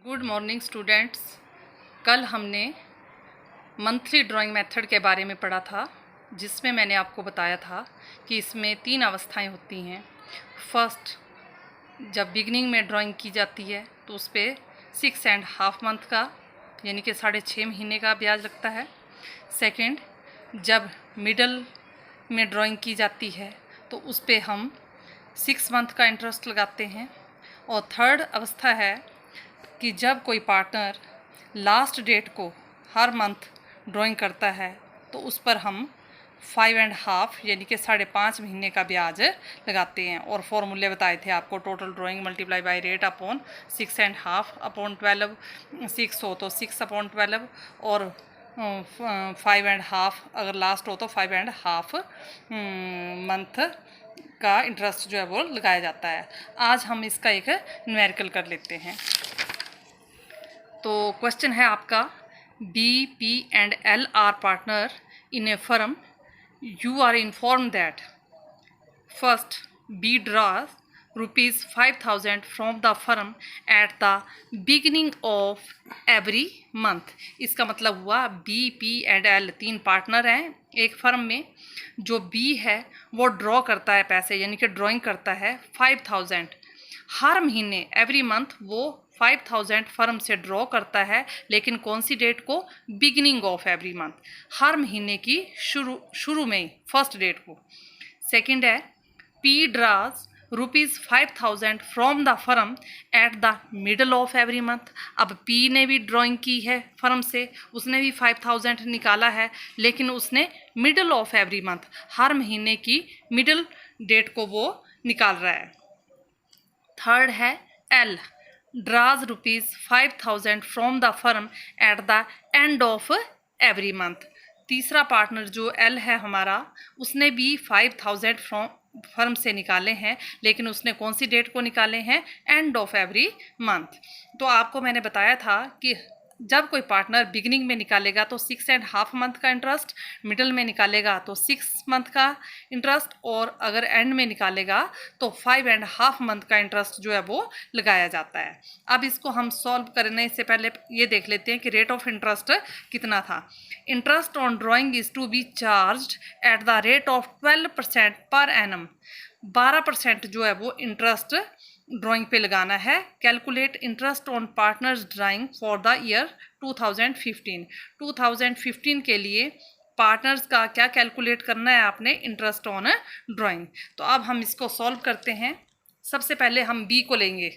Good morning students. कल हमने monthly drawing method के बारे में पढ़ा था, जिसमें मैंने आपको बताया था कि इसमें 3 अवस्थाएं होती हैं। फर्स्ट, जब बिगनिंग में ड्राइंग की जाती है तो उस पर 6.5 मंथ का यानी कि 6.5 महीने का ब्याज लगता है। सेकंड, जब मिडल में ड्राइंग की जाती है तो उस पर हम 6 मंथ का इंटरेस्ट लगाते हैं। और थर्ड अवस्था है कि जब कोई पार्टनर लास्ट डेट को हर मंथ ड्राइंग करता है तो उस पर हम 5.5 यानी कि 5.5 महीने का ब्याज लगाते हैं। और फॉर्मूले बताए थे आपको, total drawing multiply by rate upon 6.5 upon 12, 6 हो तो 6 अपॉन 12 और 5.5 अगर लास्ट हो तो 5.5 मंथ का इंटरेस्ट जो है वो लगाया जाता है। आज हम इसका एक न्यूमेरिकल कर लेते हैं। तो क्वेश्चन है आपका, B, P and L are partner in a firm. You are inform that first B draws ₹5,000 from the firm at the beginning of every month. इसका मतलब हुआ B, P and L 3 partner हैं एक firm में। जो B है वो draw करता है पैसे, यानी कि ड्राइंग करता है 5,000 हर महीने, एवरी मंथ वो 5,000 फर्म से ड्रॉ करता है। लेकिन कौन सी डेट को? बिगिनिंग ऑफ एवरी मंथ, हर महीने की शुरू में, फर्स्ट डेट को। सेकंड है, P draws ₹5,000 from the firm at the middle of every month. अब पी ने भी ड्राइंग की है फर्म से, उसने भी 5,000 निकाला है, लेकिन उसने मिडल ऑफ एवरी मंथ, हर महीने की मिडल डेट को वो निकाल रहा है। थर्ड है, L draws ₹5,000 from the firm at the end of every month. तीसरा पार्टनर जो एल है हमारा, उसने भी 5,000 फ्रॉम फर्म से निकाले हैं, लेकिन उसने कौन सी डेट को निकाले हैं? End of every month. तो आपको मैंने बताया था कि जब कोई पार्टनर बिगिनिंग में निकालेगा तो 6.5 मंथ का इंटरेस्ट, मिडल में निकालेगा तो 6 मंथ का इंटरेस्ट, और अगर एंड में निकालेगा तो 5.5 मंथ का इंटरेस्ट जो है वो लगाया जाता है। अब इसको हम सॉल्व करने से पहले ये देख लेते हैं कि रेट ऑफ इंटरेस्ट कितना था। Interest on drawing is to be charged at the rate of 12% per annum. 12% जो है वो इंटरेस्ट ड्राइंग पे लगाना है। Calculate interest on partners drawing for the year 2015। 2015 के लिए पार्टनर्स का क्या कैलकुलेट करना है आपने? Interest on drawing. तो अब हम इसको सॉल्व करते हैं। सबसे पहले हम बी को लेंगे।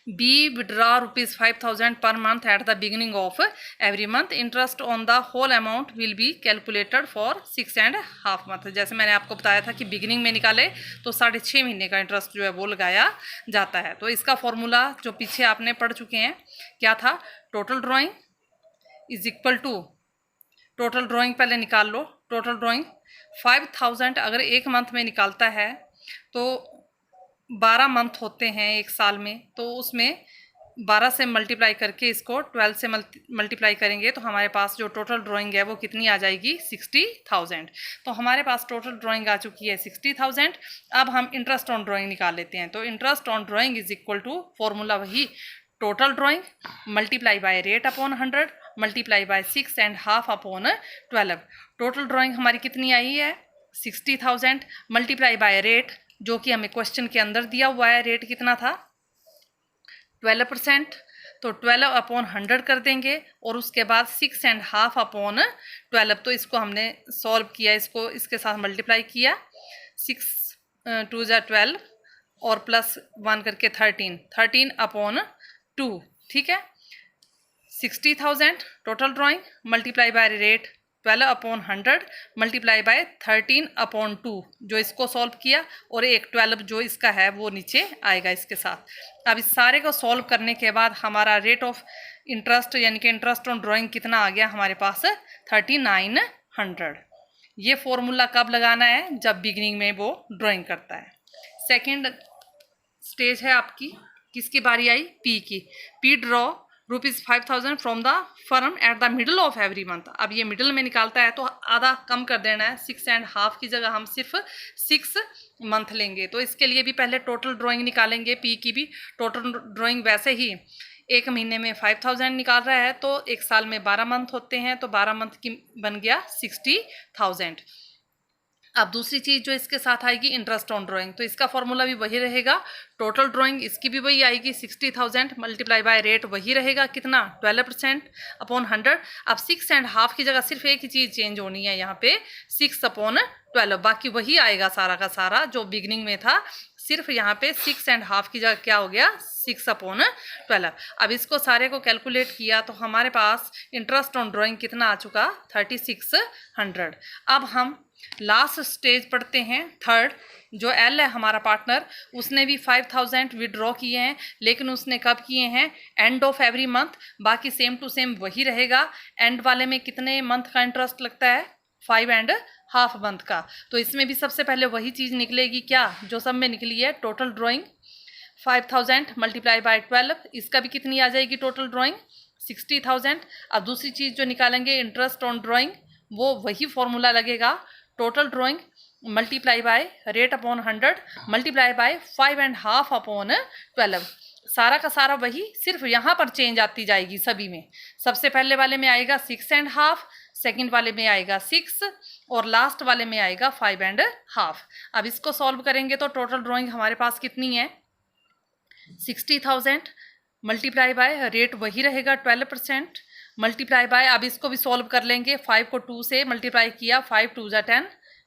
B withdraw ₹5,000 per month at the beginning of every month. Interest on the whole amount will be calculated for 6.5 month. जैसे मैंने आपको बताया था कि बिगिनिंग में निकाले तो 6.5 महीने का इंटरेस्ट जो है वो लगाया जाता है। तो इसका फॉर्मूला जो पीछे आपने पढ़ चुके हैं, क्या था? Total drawing is equal to, total drawing पहले निकाल लो। टोटल ड्राइंग 5,000 अगर एक मंथ में निकालता है तो 12 मंथ होते हैं एक साल में, तो उसमें 12 से मल्टीप्लाई करके इसको 12 से मल्टीप्लाई करेंगे तो हमारे पास जो टोटल ड्राइंग है वो कितनी आ जाएगी? 60,000। तो हमारे पास टोटल ड्राइंग आ चुकी है 60,000। अब हम इंटरेस्ट ऑन ड्राइंग निकाल लेते हैं। तो interest on drawing is equal to, formula वही, total drawing multiply by rate upon 100 multiply by 6.5 upon 12। Total drawing हमारी कितनी आई है? 60,000 मल्टीप्लाई बाय रेट, जो कि हमें क्वेश्चन के अंदर दिया हुआ है। रेट कितना था? 12%। तो 12 अपॉन 100 कर देंगे और उसके बाद 6.5 अपॉन 12। तो इसको हमने सॉल्व किया, इसको इसके साथ मल्टीप्लाई किया। 6 2 × 12 और प्लस 1 करके 13 अपॉन 2। ठीक है, 60,000 total drawing multiply by rate 12 upon 100 multiply bye 13 upon 2, जो इसको सॉल्व किया, और एक 12 जो इसका है वो नीचे आएगा इसके साथ। अब इस सारे को सॉल्व करने के बाद हमारा रेट ऑफ इंटरेस्ट यानी कि इंटरेस्ट ऑन ड्राइंग कितना आ गया हमारे पास? 3,900। ये फॉर्मूला कब लगाना है? जब बिगिनिंग में वो ड्राइंग करता है। सेकेंड स्टेज है आपकी, किसकी बारी आई? पी की। P draw ₹5,000 from the firm at the middle of every month. अब ये मिडल में निकालता है तो आधा कम कर देना है, 6.5 की जगह हम सिर्फ 6 मंथ लेंगे। तो इसके लिए भी पहले टोटल ड्राइंग निकालेंगे, पी की भी टोटल ड्राइंग वैसे ही एक महीने में 5000 निकाल रहा है, तो एक साल में 12 मंथ होते हैं, तो 12 मंथ की बन गया 60,000। अब दूसरी चीज़ जो इसके साथ आएगी इंटरेस्ट ऑन ड्राइंग, तो इसका फॉर्मूला भी वही रहेगा। टोटल ड्राइंग इसकी भी वही आएगी 60,000 मल्टीप्लाई बाय रेट वही रहेगा कितना 12% अपॉन 100। अब 6.5 की जगह सिर्फ एक ही चीज़ चेंज होनी है यहाँ पे 6/12, बाकी वही आएगा सारा का सारा जो बिगनिंग में था, सिर्फ यहाँ पे 6.5 की जगह क्या हो गया 6/12। अब इसको सारे को कैलकुलेट किया तो हमारे पास इंटरेस्ट ऑन ड्राइंग कितना आ चुका 3600। अब हम लास्ट स्टेज पढ़ते हैं, थर्ड। जो एल है हमारा पार्टनर, उसने भी 5000 विड्रॉ किए हैं, लेकिन उसने कब किए हैं एंड ऑफ एवरी मंथ, बाकी सेम टू सेम वही रहेगा। एंड वाले में कितने मंथ का इंटरेस्ट लगता है 5.5 मंथ का, तो इसमें भी सबसे पहले वही चीज़ निकलेगी क्या जो सब में निकली है, टोटल ड्राइंग 5000 मल्टीप्लाई बाय 12, इसका भी कितनी आ जाएगी टोटल ड्राइंग 60,000। अब दूसरी चीज़ जो निकालेंगे इंटरेस्ट ऑन ड्राइंग, वो वही फॉर्मूला लगेगा, total drawing multiply by rate upon 100 multiply bye 5.5 upon 12, सारा का सारा वही, सिर्फ यहाँ पर चेंज आती जाएगी सभी में। सबसे पहले वाले में आएगा 6.5, सेकंड वाले में आएगा 6 और लास्ट वाले में आएगा 5.5। अब इसको सॉल्व करेंगे तो टोटल ड्राइंग हमारे पास कितनी है 60,000 मल्टीप्लाई बाय रेट वही रहेगा 12% मल्टीप्लाई बाय, अब इसको भी सॉल्व कर लेंगे, 5 को 2 से मल्टीप्लाई किया, 5 2 ज़ा 10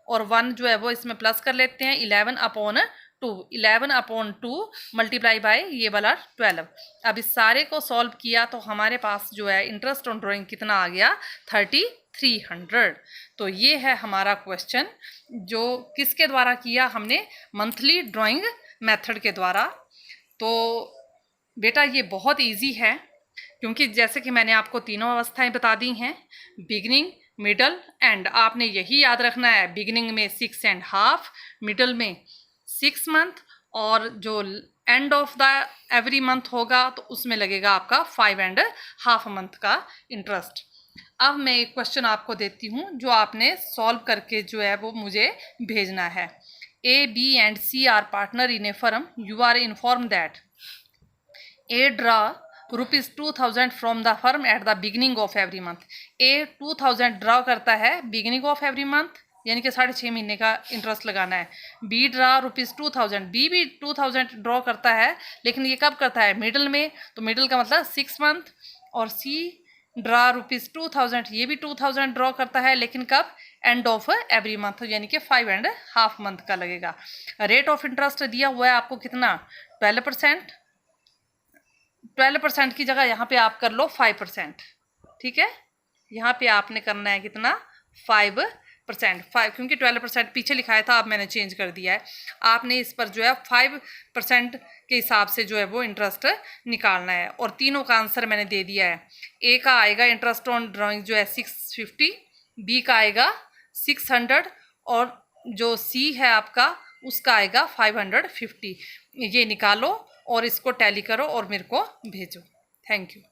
और 1 जो है वो इसमें प्लस कर लेते हैं 11/2, 11/2 मल्टीप्लाई बाय ये वाला 12। अब इस सारे को सॉल्व किया तो हमारे पास जो है इंटरेस्ट ऑन ड्राइंग कितना आ गया 3300। तो ये है हमारा क्वेश्चन जो किसके द्वारा किया हमने, मंथली ड्राइंग मेथड के द्वारा। तो बेटा ये बहुत इजी है, क्योंकि जैसे कि मैंने आपको तीनों अवस्थाएं बता दी हैं, बिगनिंग मिडल एंड। आपने यही याद रखना है, बिगनिंग में 6.5, मिडल में 6 मंथ और जो end of the every month होगा तो उसमें लगेगा आपका 5.5 मंथ का इंटरेस्ट। अब मैं एक क्वेश्चन आपको देती हूँ जो आपने सॉल्व करके जो है वो मुझे भेजना है। A, B and C are partner in a firm. You are informed that A draw ₹2000 from the firm at the beginning of every month. A 2000 draw करता है बिगिनिंग ऑफ एवरी मंथ, यानी कि 6.5 महीने का इंटरेस्ट लगाना है। B draw ₹2000, B भी 2000 draw करता है, लेकिन ये कब करता है मिडल में, तो मिडल का मतलब 6 मंथ। और C ड्रा ₹2000, ये भी 2000 ड्रॉ करता है, लेकिन कब एंड ऑफ एवरी मंथ, यानी कि 5.5 मंथ का लगेगा। रेट ऑफ इंटरेस्ट दिया हुआ है आपको कितना 12%, 12% की जगह यहाँ पे आप कर लो 5%, ठीक है। यहाँ पे आपने करना है कितना 5%, क्योंकि 12% पीछे लिखाया था, अब मैंने चेंज कर दिया है। आपने इस पर जो है 5% के हिसाब से जो है वो इंटरेस्ट निकालना है, और तीनों का आंसर मैंने दे दिया है। ए का आएगा इंटरेस्ट ऑन ड्राइंग जो है 650, बी का आएगा 600 और जो सी है आपका उसका आएगा 550। ये निकालो और इसको टैली करो और मेरे को भेजो। Thank you.